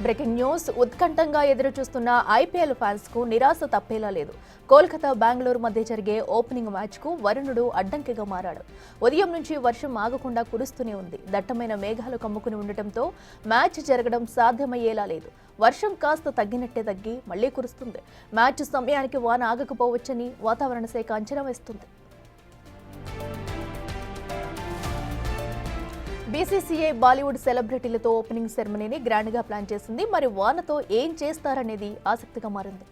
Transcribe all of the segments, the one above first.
Breaking news. ఉత్కంఠంగా ఎదురుచూస్తున్న IPL fans కు నిరాశ తప్పేలా లేదు. కోల్కతా బెంగళూరు మధ్య జరిగే ఓపెనింగ్ మ్యాచ్ కు వరుణుడు అడ్డంకిగా మారాడు. ఉదయం నుంచి వర్షం ఆగకుండా కురుస్తూనే ఉంది. దట్టమైన మేఘాలు కమ్ముకుని ఉండటంతో మ్యాచ్ జరగడం సాధ్యమయ్యేలా లేదు. వర్షం కాస్త తగ్గినట్టే తగ్గి మళ్లీ కురుస్తుంది. మ్యాచ్ సమయానికి వాన ఆగకపోవచ్చని వాతావరణ శాఖ అంచనా వేస్తుంది. బీసీసీఐ బాలీవుడ్ సెలబ్రిటీలతో ఓపెనింగ్ సెరమనీని గ్రాండ్ గా ప్లాన్ చేసింది. మరి వానతో ఏం చేస్తారనేది ఆసక్తిగా మారింది.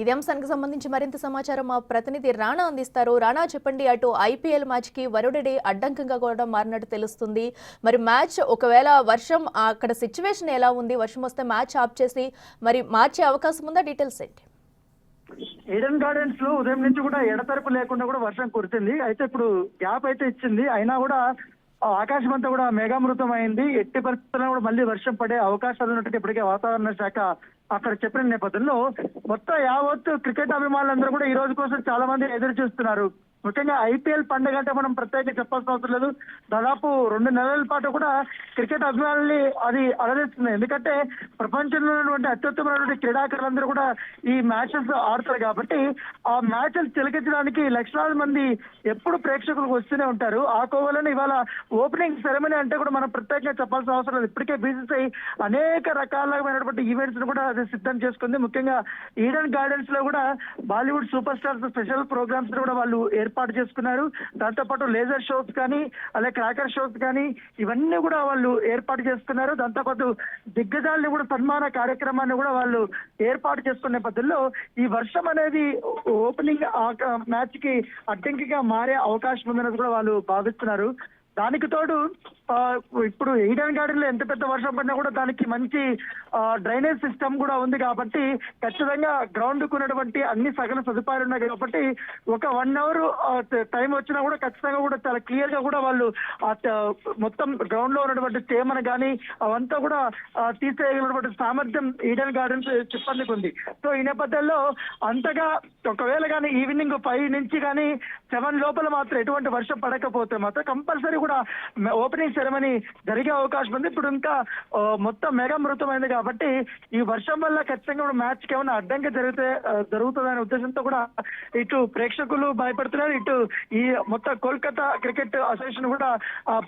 ఇదే అంశానికి సంబంధించి మరింత సమాచారం మా ప్రతినిధి రాణా అందిస్తారు. రాణా, చెప్పండి. అటు ఐపీఎల్ మ్యాచ్ కి వరుణుడి అడ్డంకంగా కూడా మారినట్టు తెలుస్తుంది. మరి మ్యాచ్ ఒకవేళ వర్షం అక్కడ సిచ్యువేషన్ ఎలా ఉంది? వర్షం వస్తే మ్యాచ్ ఆఫ్ చేసి మరి మార్చే అవకాశం ఉందా? డీటెయిల్స్ ఏంటి? ఈడెన్ గార్డెన్స్ లో ఉదయం నుంచి కూడా ఎడతెరపు లేకుండా కూడా వర్షం కురిసింది. అయితే ఇప్పుడు గ్యాప్ అయితే ఇచ్చింది. అయినా కూడా ఆకాశం అంతా కూడా మేఘామృతం అయింది. ఎట్టి పరిస్థితుల్లో కూడా మళ్ళీ వర్షం పడే అవకాశాలు ఉన్నట్టు ఇప్పటికే వాతావరణ శాఖ అక్కడ చెప్పిన నేపథ్యంలో మొత్తం యావత్ క్రికెట్ అభిమానులందరూ కూడా ఈ రోజు కోసం చాలా మంది ఎదురు చూస్తున్నారు. ముఖ్యంగా ఐపీఎల్ పండుగ అంటే మనం ప్రత్యేకంగా చెప్పాల్సిన అవసరం లేదు. దాదాపు 2 నెలల పాటు కూడా క్రికెట్ అభిమానుల్ని అది అలరిస్తుంది. ఎందుకంటే ప్రపంచంలో ఉన్నటువంటి అత్యుత్తమైనటువంటి క్రీడాకారులందరూ కూడా ఈ మ్యాచెస్ ఆడతారు కాబట్టి ఆ మ్యాచెస్ తిలకించడానికి లక్షలాది మంది ఎప్పుడు ప్రేక్షకులకు వస్తూనే ఉంటారు. ఆ కోవలోనే ఇవాళ ఓపెనింగ్ సెరమనీ అంటే కూడా మనం ప్రత్యేకంగా చెప్పాల్సిన అవసరం లేదు. ఇప్పటికే బీసీసీఐ అనేక రకాలైనటువంటి ఈవెంట్స్ ను కూడా అది సిద్ధం చేసుకుంది. ముఖ్యంగా ఈడెన్ గార్డెన్స్ లో కూడా Bollywood super stars special programmes కూడా వాళ్ళు ఏర్పాటు చేసుకున్నారు. దాంతోపాటు లేజర్ షోస్ కానీ అలాగే క్రాకర్ షోస్ కానీ ఇవన్నీ కూడా వాళ్ళు ఏర్పాటు చేసుకున్నారు. దాంతోపాటు దిగ్గజాలని కూడా సన్మాన కార్యక్రమాన్ని కూడా వాళ్ళు ఏర్పాటు చేసుకున్న నేపథ్యంలో ఈ వర్షం అనేది ఓపెనింగ్ మ్యాచ్ కి అడ్డంకిగా మారే అవకాశం ఉందనేది కూడా వాళ్ళు భావిస్తున్నారు. దానికి తోడు ఇప్పుడు ఈడెన్ గార్డెన్ లో ఎంత పెద్ద వర్షం పడినా కూడా దానికి మంచి డ్రైనేజ్ సిస్టమ్ కూడా ఉంది కాబట్టి ఖచ్చితంగా గ్రౌండ్ కు ఉన్నటువంటి అన్ని సకల సదుపాయాలు ఉన్నాయి కాబట్టి ఒక 1 అవర్ టైం వచ్చినా కూడా ఖచ్చితంగా కూడా చాలా క్లియర్ గా కూడా వాళ్ళు మొత్తం గ్రౌండ్ లో ఉన్నటువంటి తేమను కానీ అవంతా కూడా తీసేయగలిగినటువంటి సామర్థ్యం ఈడెన్ గార్డెన్ సిబ్బందికి ఉంది. సో ఈ నేపథ్యంలో అంతగా ఒకవేళ కానీ ఈవినింగ్ 5 నుంచి కానీ 7 లోపల మాత్రం ఎటువంటి వర్షం పడకపోతే మాత్రం కంపల్సరీ కూడా ఓపెనింగ్ సెరమనీ జరిగే అవకాశం ఉంది. ఇప్పుడు ఇంకా మొత్తం మేఘామృతమైంది కాబట్టి ఈ వర్షం వల్ల ఖచ్చితంగా మ్యాచ్ కి ఏమైనా అడ్డంకి జరుగుతుందనే ఉద్దేశంతో కూడా ఇటు ప్రేక్షకులు భయపడుతున్నారు, ఇటు ఈ మొత్తం కోల్కతా క్రికెట్ అసోసియేషన్ కూడా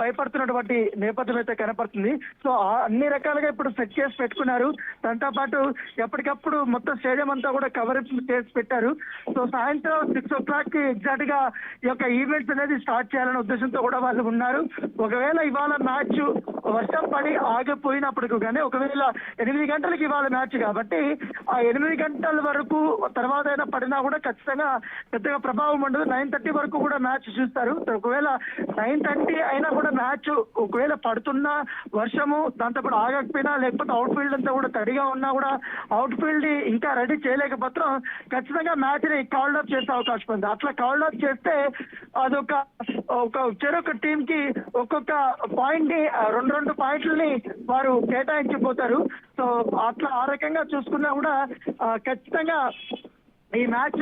భయపడుతున్నటువంటి నేపథ్యం అయితే కనపడుతుంది. సో అన్ని రకాలుగా ఇప్పుడు సెట్ చేసి పెట్టుకున్నారు. దాంతో పాటు ఎప్పటికప్పుడు మొత్తం స్టేడియం అంతా కూడా కవరేజ్ చేసి పెట్టారు. సో సాయంత్రం 6 o'clock కి ఎగ్జాక్ట్ గా ఈ యొక్క ఈవెంట్స్ అనేది స్టార్ట్ చేయాలనే ఉద్దేశంతో కూడా వాళ్ళు ఉన్నారు. ఒకవేళ ఇవాళ మ్యాచ్ వర్షం పడి ఆగిపోయినప్పటికీ కానీ ఒకవేళ 8 గంటలకు ఇవాళ మ్యాచ్ కాబట్టి ఆ 8 గంటల వరకు తర్వాత అయినా పడినా కూడా ఖచ్చితంగా పెద్దగా ప్రభావం ఉండదు. 9:30 వరకు కూడా మ్యాచ్ చూస్తారు. ఒకవేళ 9:30 అయినా కూడా మ్యాచ్ ఒకవేళ పడుతున్నా వర్షము దాంతోపాటు ఆగకపోయినా లేకపోతే అవుట్ ఫీల్డ్ అంతా కూడా తడిగా ఉన్నా కూడా అవుట్ ఫీల్డ్ ఇంకా రెడీ చేయలేకపోతే ఖచ్చితంగా మ్యాచ్ ని కాల్డ్ అప్ చేసే అవకాశం ఉంది. అట్లా కాల్డ్ అప్ చేస్తే అదొక చెరొక టీం కి ఒక్కొక్క పాయింట్ ని 2 పాయింట్లని వారు కేటాయించిపోతారు. సో అట్లా ఆ రకంగా చూసుకున్నా కూడా ఖచ్చితంగా ఈ మ్యాచ్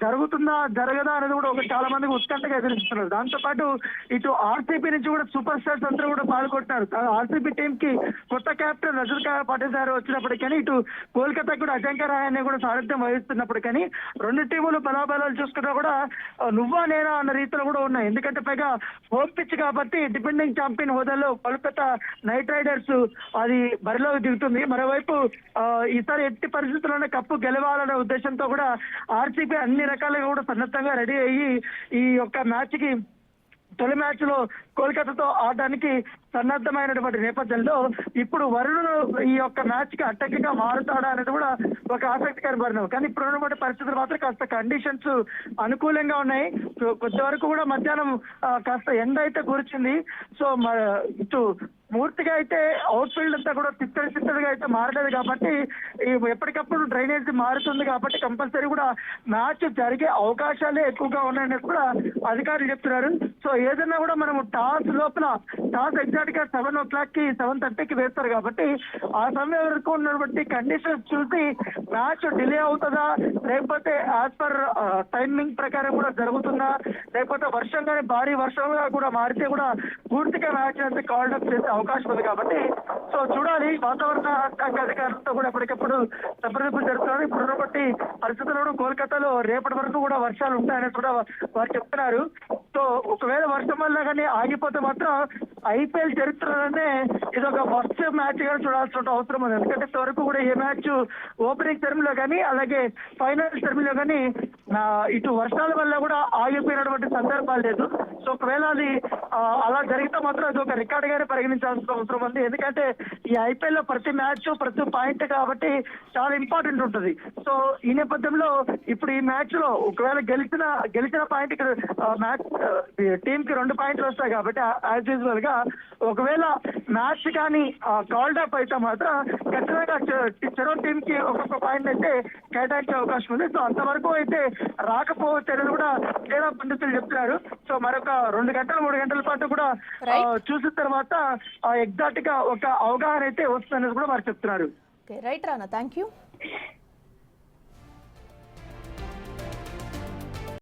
జరుగుతుందా జరగదా అనేది కూడా చాలా మందికి ఉత్కంఠగా ఎదురుస్తున్నారు. దాంతో పాటు ఇటు ఆర్సీబీ నుంచి కూడా సూపర్ స్టార్స్ అందరూ కూడా పాల్గొంటున్నారు. ఆర్సీబీ టీం కి కొత్త కెప్టెన్ రజత్ పాటిల్ గారు వచ్చినప్పటికీ ఇటు కోల్కతా కూడా అజంక్య రహానే కూడా సారథ్యం వహిస్తున్నప్పటికీ 2 టీములు బలాబలాలు చూసుకున్నా కూడా నువ్వా నేనా అన్న రీతిలో కూడా ఉన్నాయి. ఎందుకంటే పైగా హోమ్ పిచ్ కాబట్టి డిఫెండింగ్ ఛాంపియన్ హోదాలో కోల్కతా నైట్ రైడర్స్ అది బరిలోకి దిగుతుంది. మరోవైపు ఈసారి ఎట్టి పరిస్థితుల్లోనే కప్పు గెలవాలనే ఉద్దేశంతో కూడా ఆర్సీబీ అన్ని రకాలుగా కూడా సన్నద్ధంగా రెడీ అయ్యి ఈ యొక్క మ్యాచ్ కి తొలి మ్యాచ్ లో కోల్కతాతో ఆడడానికి సన్నద్ధమైనటువంటి నేపథ్యంలో ఇప్పుడు వరుణుడు ఈ యొక్క మ్యాచ్ కి అడ్డంకిగా మారుతాడా అనేది కూడా ఒక ఆసక్తికర పరిణామం. కానీ ఇప్పుడు ఉన్నటువంటి పరిస్థితులు మాత్రం కాస్త కండిషన్స్ అనుకూలంగా ఉన్నాయి. సో కొంతవరకు కూడా మధ్యాహ్నం కాస్త ఎండ అయితే కురిచింది. సో ఇటు పూర్తిగా అయితే అవుట్ ఫీల్డ్ అంతా కూడా చిత్తడిగా అయితే మారలేదు కాబట్టి ఎప్పటికప్పుడు డ్రైనేజ్ మారుతుంది కాబట్టి కంపల్సరీ కూడా మ్యాచ్ జరిగే అవకాశాలే ఎక్కువగా ఉన్నాయని కూడా అధికారులు చెప్తున్నారు. సో ఏదైనా కూడా మనము టాస్ ఎగ్జాక్ట్ గా 7:00 కి 7:30కి వేస్తారు కాబట్టి ఆ సమయం వరకు ఉన్నటువంటి కండిషన్స్ చూసి మ్యాచ్ డిలే అవుతుందా లేకపోతే యాజ్ పర్ టైమింగ్ ప్రకారం కూడా జరుగుతుందా లేకపోతే వర్షం కానీ భారీ వర్షంగా కూడా మారితే కూడా పూర్తిగా మ్యాచ్ అయితే కాల్డ్ అప్ చేసే అవకాశం ఉంది కాబట్టి సో చూడాలి. వాతావరణ శాఖ అధికారులతో కూడా ఎప్పటికప్పుడు సంప్రదింపులు జరుగుతున్నారు. ఇప్పుడు బట్టి పరిస్థితుల్లో కోల్కతాలో రేపటి వరకు కూడా వర్షాలు ఉంటాయని కూడా వారు చెప్తున్నారు. సో ఒకవేళ వర్షం వల్ల కానీ ఆగిపోతే మాత్రం ఐపీఎల్ చరిత్రలోనే ఇది ఒక ఫస్ట్ మ్యాచ్ గా చూడాల్సిన అవసరం ఉంది. ఎందుకంటే ఇంతవరకు కూడా ఏ మ్యాచ్ ఓపెనింగ్ సెరమనీలో కానీ అలాగే ఫైనల్ సెరమనీలో కానీ ఇటు వర్షాల వల్ల కూడా ఆగిపోయినటువంటి సందర్భాలు లేదు. సో ఒకవేళ అది అలా జరిగితే మాత్రం అది ఒక రికార్డ్ గానే పరిగణించాల్సిన అవసరం ఉంది. ఎందుకంటే ఈ ఐపీఎల్ లో ప్రతి మ్యాచ్ ప్రతి పాయింట్ కాబట్టి చాలా ఇంపార్టెంట్ ఉంటుంది. సో ఈ నేపథ్యంలో ఇప్పుడు ఈ మ్యాచ్ లో ఒకవేళ గెలిచిన పాయింట్ మ్యాచ్ టీమ్ కి 2 పాయింట్లు వస్తాయి కాబట్టి యాజ్ యూజువల్ గా ఒకవేళ మ్యాచ్ కానీ కాల్డ్ అప్ అయితే మాత్రం ఖచ్చితంగా చెరో టీమ్ కి ఒక్కొక్క పాయింట్ అయితే కేటాయించే అవకాశం ఉంది. సో అంతవరకు అయితే రాకపోవచ్చు అనేది కూడా క్రీడా పండితులు చెప్తున్నారు. సో మరొక 2 గంటలు 3 గంటల పాటు కూడా చూసిన తర్వాత ఎగ్జాక్ట్ గా ఒక అవగాహన అయితే వస్తుందనేది కూడా వారు చెప్తున్నారు. Right Rana, thank you.